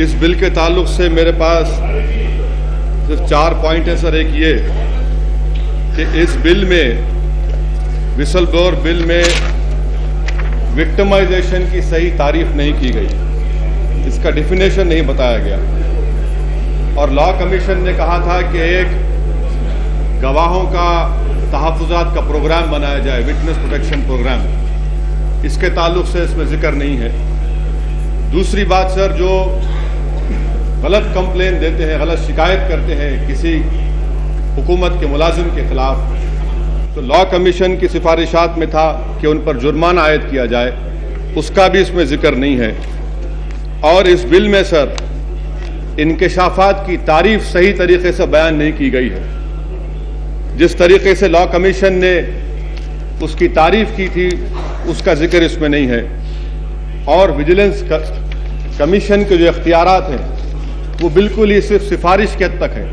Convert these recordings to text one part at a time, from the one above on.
اس بل کے تعلق سے میرے پاس صرف 4 پوائنٹ ہے سر. ایک یہ کہ اس بل میں وسل بلور بل میں وکٹمائزیشن کی صحیح تعریف نہیں کی گئی, اس کا ڈیفینیشن نہیں بتایا گیا, اور لا کمیشن نے کہا تھا کہ ایک گواہوں کا تحفظات کا پروگرام بنایا جائے, وٹنس پروٹیکشن پروگرام, اس کے تعلق سے اس میں ذکر نہیں ہے. دوسری بات سر, جو غلط کمپلین دیتے ہیں, غلط شکایت کرتے ہیں کسی حکومت کے ملازم کے خلاف, تو لا کمیشن کی سفارشات میں تھا کہ ان پر جرمانہ عائد کیا جائے, اس کا بھی اس میں ذکر نہیں ہے. اور اس بل میں سر انکشافات کی تعریف صحیح طریقے سے بیان نہیں کی گئی ہے. جس طریقے سے لا کمیشن نے اس کی تعریف کی تھی اس کا ذکر اس میں نہیں ہے. اور ویجیلنس کمیشن کے جو اختیارات ہیں وہ بالکل ہی صرف سفارش کے حد تک ہیں,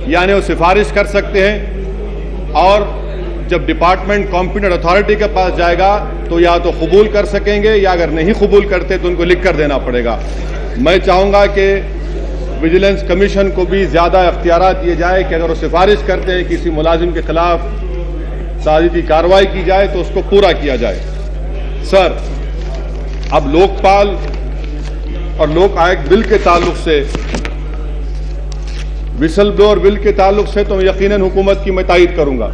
یعنی وہ سفارش کر سکتے ہیں, اور جب ڈپارٹمنٹ کمپیٹنٹ اتھارٹی کے پاس جائے گا تو یا تو قبول کر سکیں گے, یا اگر نہیں قبول کرتے تو ان کو لکھ کر دینا پڑے گا. میں چاہوں گا کہ ویجیلنس کمیشن کو بھی زیادہ اختیارات دیے جائے کہ اگر وہ سفارش کرتے ہیں کسی ملازم کے خلاف تعزیتی کارروائی کی جائے تو اس کو پورا کیا جائے. سر, اب لوک پال اور لوک آیوگ بل کے تعلق سے, وسل بلور بل کے تعلق سے تو یقیناً حکومت کی میں تائید کروں گا,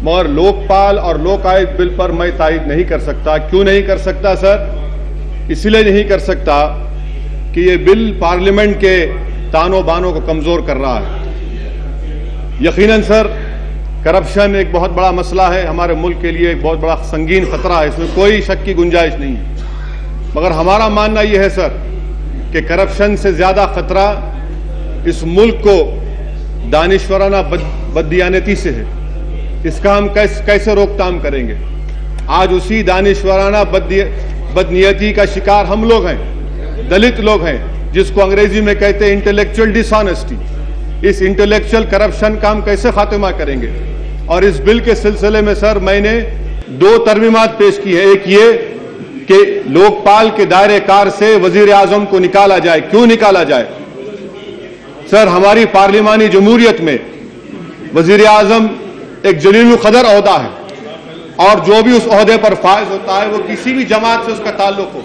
مگر لوک پال اور لوک آیوگ بل پر میں تائید نہیں کر سکتا. کیوں نہیں کر سکتا سر؟ اس لیے نہیں کر سکتا کہ یہ بل پارلیمنٹ کے تانوں بانوں کو کمزور کر رہا ہے. یقیناً سر کرپشن ایک بہت بڑا مسئلہ ہے, ہمارے ملک کے لیے ایک بہت بڑا سنگین خطرہ ہے, اس میں کوئی شک کی گنجائش نہیں. مگر ہمارا ماننا یہ ہے سر کہ کرپشن سے زیادہ خطرہ اس ملک کو دانشورانہ بددیانتی سے ہے. اس کا ہم کیسے روک تھام کریں گے؟ آج اسی دانشورانہ بدنیتی کا شکار ہم لوگ ہیں, دلت لوگ ہیں, جس کو انگریزی میں کہتے ہیں انٹلیکچوئل ڈس آنیسٹی. اس انٹلیکچوئل کرپشن کا ہم کیسے خاتمہ کریں گے؟ اور اس بل کے سلسلے میں سر میں نے 2 ترمیمات پیش کی ہے. ایک یہ کہ لوک پال کے دائرے کار سے وزیر اعظم کو نکالا جائے. کیوں نکالا جائے؟ سر, ہماری پارلیمانی جمہوریت میں وزیر اعظم ایک جلیل القدر عہدہ ہے, اور جو بھی اس عہدے پر فائز ہوتا ہے وہ کسی بھی جماعت سے اس کا تعلق ہو,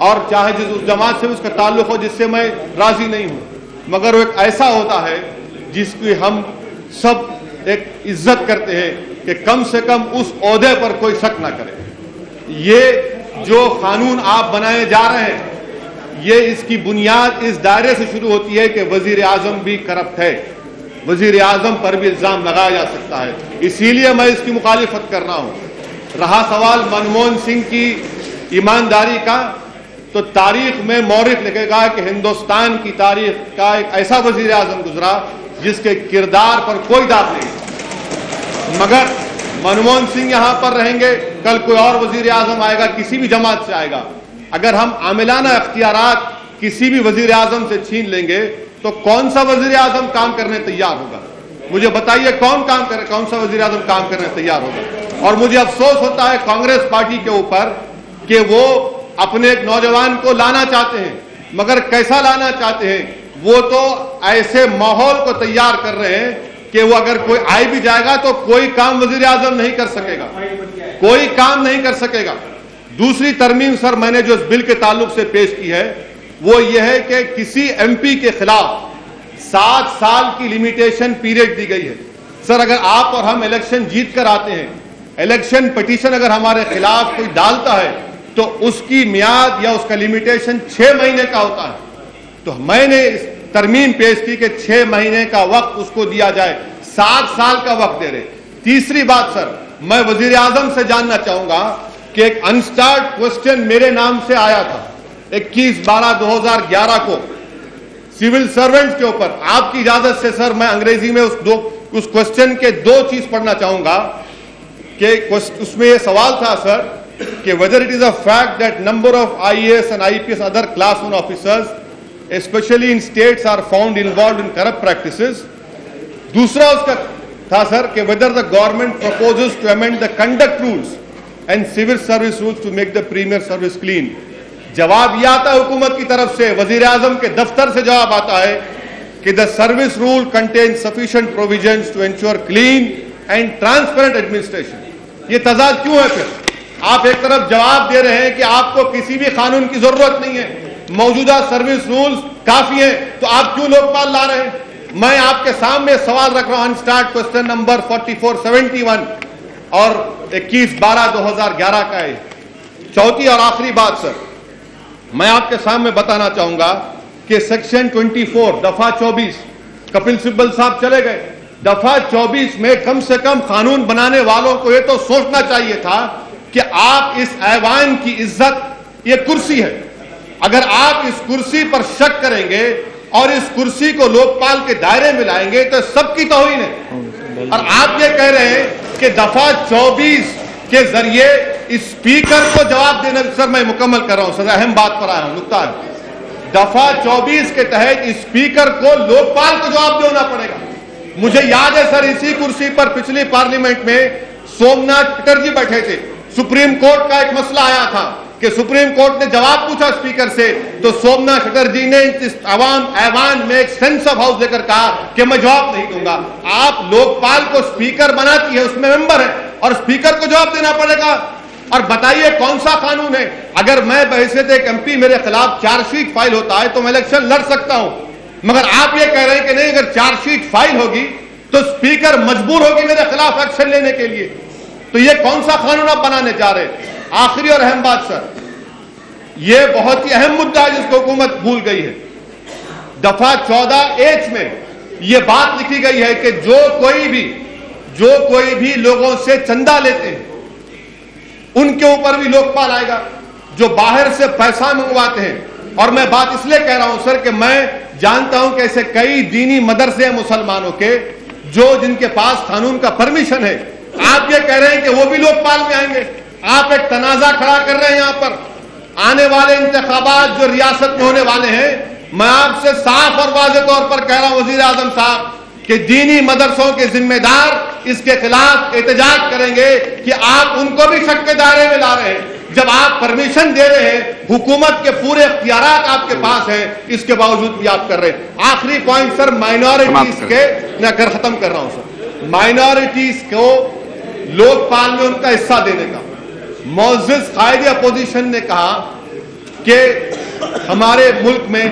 اور چاہے اس جماعت سے اس کا تعلق ہو جس سے میں راضی نہیں ہوں, مگر وہ ایک ایسا عہدہ ہے جس کی ہم سب ایک عزت کرتے ہیں کہ کم سے کم اس عہدے پر کوئی شک نہ کرے. یہ جو قانون آپ بنائے جا رہے ہیں, یہ اس کی بنیاد اس دائرے سے شروع ہوتی ہے کہ وزیر اعظم بھی کرپٹ ہے, وزیر اعظم پر بھی الزام لگایا جا سکتا ہے. اسی لیے میں اس کی مخالفت کر رہا ہوں. رہا سوال منموہن سنگھ کی ایمانداری کا, تو تاریخ میں مورخ لکھے گا کہ ہندوستان کی تاریخ کا ایک ایسا وزیر اعظم گزرا جس کے کردار پر کوئی داغ نہیں. مگر منموہن سنگھ یہاں پر رہیں گے, کل کوئی اور وزیر اعظم آئے گا, کسی بھی جماعت سے آئے گا. اگر ہم عاملانہ اختیارات کسی بھی وزیر اعظم سے چھین لیں گے تو کون سا وزیر اعظم کام کرنے تیار ہوگا؟ مجھے بتائیے کون سا وزیر اعظم کام کرنے تیار ہوگا؟ اور مجھے افسوس ہوتا ہے کانگریس پارٹی کے اوپر کہ وہ اپنے ایک نوجوان کو لانا چاہتے ہیں, مگر کیسا لانا چاہتے ہیں؟ وہ تو ایسے ماحول کو تیار کر رہے ہیں کہ وہ اگر کوئی آئی بھی جائے گا تو کوئی کام وزیر اعظم نہیں کر سکے گا, کوئی کام نہیں کر سکے گا. دوسری ترمیم سر میں نے جو اس بل کے تعلق سے پیش کی ہے وہ یہ ہے کہ کسی ایم پی کے خلاف 7 سال کی لیمیٹیشن پیریڈ دی گئی ہے. سر, اگر آپ اور ہم الیکشن جیت کر آتے ہیں, الیکشن پٹیشن اگر ہمارے خلاف کوئی ڈالتا ہے تو اس کی میعاد یا اس کا لیمیٹیشن 6 مہینے کا ہوتا ہے. تو میں نے اس ترمیم پیش کی کہ 6 مہینے کا وقت اس کو دیا جائے, 7 سال کا وقت دے رہے. تیسری بات سر, میں وزیر اعظم سے جاننا چاہوں گا کہ ایک انسٹارٹ کوسچن میرے نام سے آیا تھا 21/12/2011 کو سول سرونٹ کے اوپر. آپ کی اجازت سے سر میں انگریزی میں اس کوسچن کے 2 چیز پڑھنا چاہوں گا کہ اس میں یہ سوال تھا سر کہ whether it is a fact that number of IAS and IPS other class 1 officers especially in states are found involved in corrupt practices. دوسرا اس کا تھا سر کہ whether the government proposes to amend the conduct rules and civil service rules to make the premier service clean. جواب یہ آتا ہے حکومت کی طرف سے, وزیر اعظم کے دفتر سے جواب آتا ہے کہ the service rule contains sufficient provisions to ensure clean and transparent administration. یہ تضاد کیوں ہے پھر؟ آپ ایک طرف جواب دے رہے ہیں کہ آپ کو کسی بھی قانون کی ضرورت نہیں ہے, موجودہ سروس رولز کافی ہیں, تو آپ کیوں لوک پال لا رہے ہیں؟ میں آپ کے سامنے سوال رکھ رہا ہوں, اسٹارٹ کوسچن نمبر 4471 اور 21/12/2011 کا ہے. چوتھی اور آخری بات سر, میں آپ کے سامنے بتانا چاہوں گا کہ سیکشن 24 دفعہ 24, کپل سبل صاحب چلے گئے, دفعہ 24 میں کم سے کم قانون بنانے والوں کو یہ تو سوچنا چاہیے تھا کہ آپ اس ایوان کی عزت, یہ کرسی ہے, اگر آپ اس کرسی پر شک کریں گے اور اس کرسی کو لوک پال کے دائرے میں لائیں گے تو سب کی توہین ہے. اور آپ یہ کہہ رہے ہیں کہ دفعہ 24 کے ذریعے اسپیکر کو جواب دینا, سر میں مکمل کر رہا ہوں, سر اہم بات پر آیا ہوں, نکتہ ہے, دفعہ 24 کے تحت اسپیکر کو لوک پال کو جواب دینا پڑے گا. مجھے یاد ہے سر, اسی کرسی پر پچھلی پارلیمنٹ میں سومناتھ چٹرجی بیٹھے تھے, سپریم کورٹ کا ایک مسئلہ آیا تھا کہ سپریم کورٹ نے جواب پوچھا اسپیکر سے, تو سومناتھ چٹرجی نے اس ایوان میں ایک سینس آف ہاؤس دے کر کہا کہ میں جواب نہیں دوں گا. آپ لوک پال کو اسپیکر بناتی ہے, اس میں ممبر ہے, اور اسپیکر کو جواب دینا پڑے گا. اور بتائیے کون سا قانون ہے؟ اگر میں بحیثیت ایک MP میرے خلاف چارج شیٹ فائل ہوتا ہے تو میں الیکشن لڑ سکتا ہوں, مگر آپ یہ کہہ رہے ہیں کہ نہیں, اگر چارج شیٹ فائل ہوگی تو اسپیکر مجبور ہوگی میرے خلاف ایکشن لینے کے لیے. تو یہ کون سا قانون آپ بنانے جا رہے ہیں؟ آخری اور اہم بات سر, یہ بہت ہی اہم مدعا ہے جس کو حکومت بھول گئی ہے. دفعہ 14H میں یہ بات لکھی گئی ہے کہ جو کوئی بھی لوگوں سے چندہ لیتے ہیں ان کے اوپر بھی لوک پال آئے گا, جو باہر سے پیسہ منگواتے ہیں. اور میں بات اس لیے کہہ رہا ہوں سر کہ میں جانتا ہوں کہ ایسے کئی دینی مدرسے ہیں مسلمانوں کے جن کے پاس قانون کا پرمیشن ہے, آپ یہ کہہ رہے ہیں کہ وہ بھی لوک پال میں آئیں گے. آپ ایک تنازع کھڑا کر رہے ہیں یہاں پر. آنے والے انتخابات جو ریاست میں ہونے والے ہیں, میں آپ سے صاف اور واضح طور پر کہہ رہا ہوں وزیر اعظم صاحب کہ دینی مدرسوں کے ذمہ دار اس کے خلاف احتجاج کریں گے کہ آپ ان کو بھی شک کے دائرے میں لا رہے ہیں. جب آپ پرمیشن دے رہے ہیں, حکومت کے پورے اختیارات آپ کے پاس ہیں, اس کے باوجود بھی آپ کر رہے ہیں. آخری پوائنٹ سر, مائنورٹیز کے, میں ختم کر رہا ہوں سر, مائنورٹیز کو لوک پال میں ان کا حصہ دینے کا. معزز قائد اپوزیشن نے کہا کہ ہمارے ملک میں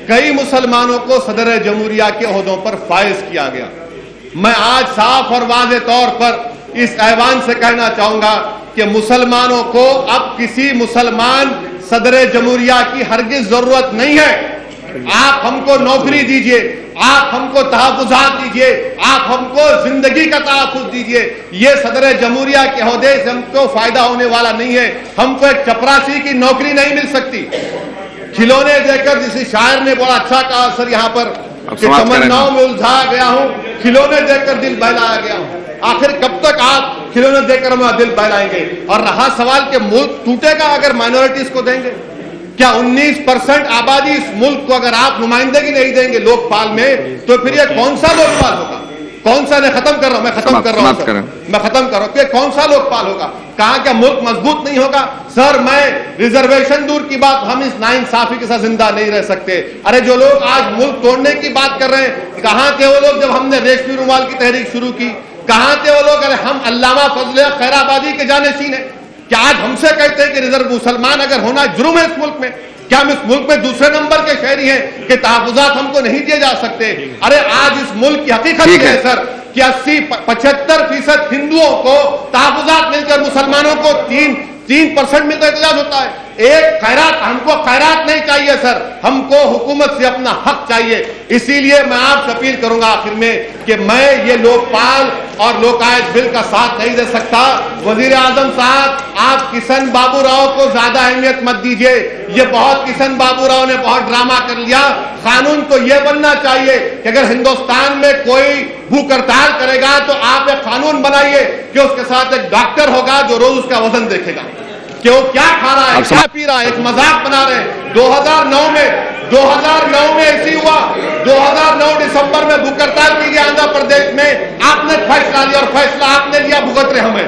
کئی مسلمانوں کو صدر جمہوریہ کے عہدوں پر فائز کیا گیا. میں آج صاف اور واضح طور پر اس ایوان سے کہنا چاہوں گا کہ مسلمانوں کو اب کسی مسلمان صدر جمہوریہ کی ہرگز ضرورت نہیں ہے. آپ ہم کو نوکری دیجئے, آپ ہم کو تحفظات دیجئے, آپ ہم کو زندگی کا تحفظ دیجئے. یہ صدر جمہوریہ کے عہدے سے ہم کو فائدہ ہونے والا نہیں ہے. ہم کو ایک چپراسی کی نوکری نہیں مل سکتی. کھلونے دے کر, جسے شاعر نے بڑا اچھا کہا سر یہاں پر کہ تمناؤں میں الجھا گیا ہوں, کھلونے دے کر دل بہلایا گیا ہوں. آخر کب تک آپ کھلونے دے کر ہمارا دل بہلائیں گے؟ اور رہا سوال کہ ملک ٹوٹے گا اگر مائنورٹیز کو دیں گے. کیا 19% آبادی اس ملک کو اگر آپ نمائندگی نہیں دیں گے لوک پال میں, تو پھر یہ کون سا لوک پال ہوگا؟ کون سا, میں ختم کر رہا ہوں, میں ختم کر رہا ہوں کہ کون سا لوک پال ہوگا؟ کہاں کیا ملک مضبوط نہیں ہوگا؟ سر میں ریزرویشن دور کی بات, ہم اس ناانصافی کے ساتھ زندہ نہیں رہ سکتے. ارے جو لوگ آج ملک توڑنے کی بات کر رہے ہیں, کہاں تھے وہ لوگ جب ہم نے ریشمی رومال کی تحریک شروع کی؟ کہاں تھے وہ لوگ؟ ارے ہم علامہ فضل خیر آبادی کے جانشین ہیں. کیا آج ہم سے کہتے ہیں کہ ریزرو مسلمان اگر ہونا جرم ہے اس ملک میں؟ کیا ہم اس ملک میں دوسرے نمبر کے شہری ہیں کہ تحفظات ہم کو نہیں دیے جا سکتے؟ ارے آج اس ملک کی حقیقت یہ ہے سر کہ 80-75% ہندوؤں کو تحفظات مل کر مسلمانوں کو 3% ملتا احتجاج ہوتا ہے. ایک خیرات, ہم کو خیرات نہیں چاہیے سر, ہم کو حکومت سے اپنا حق چاہیے. اسی لیے میں آپ سے اپیل کروں گا آخر میں کہ میں یہ لوک پال اور لوکایت بل کا ساتھ نہیں دے سکتا. وزیر اعظم صاحب, آپ کشن بابو راؤ کو زیادہ اہمیت مت دیجیے. یہ بہت کشن بابو راؤ نے بہت ڈرامہ کر لیا. قانون تو یہ بننا چاہیے کہ اگر ہندوستان میں کوئی بھوک ہڑتال کرے گا تو آپ ایک قانون بنائیے کہ اس کے ساتھ ایک ڈاکٹر ہوگا جو روز اس کا وزن دیکھے گا کہ وہ کیا کھا رہا ہے, کیا پی رہا ہے. ایک مذاق بنا رہے ہیں. 2009 میں ایسی ہوا, 2009 دسمبر میں بھوک ہڑتال کی گئی آندھرا پردیش میں. آپ نے فیصلہ لیا اور فیصلہ آپ نے لیا, بھگت رہے ہمیں.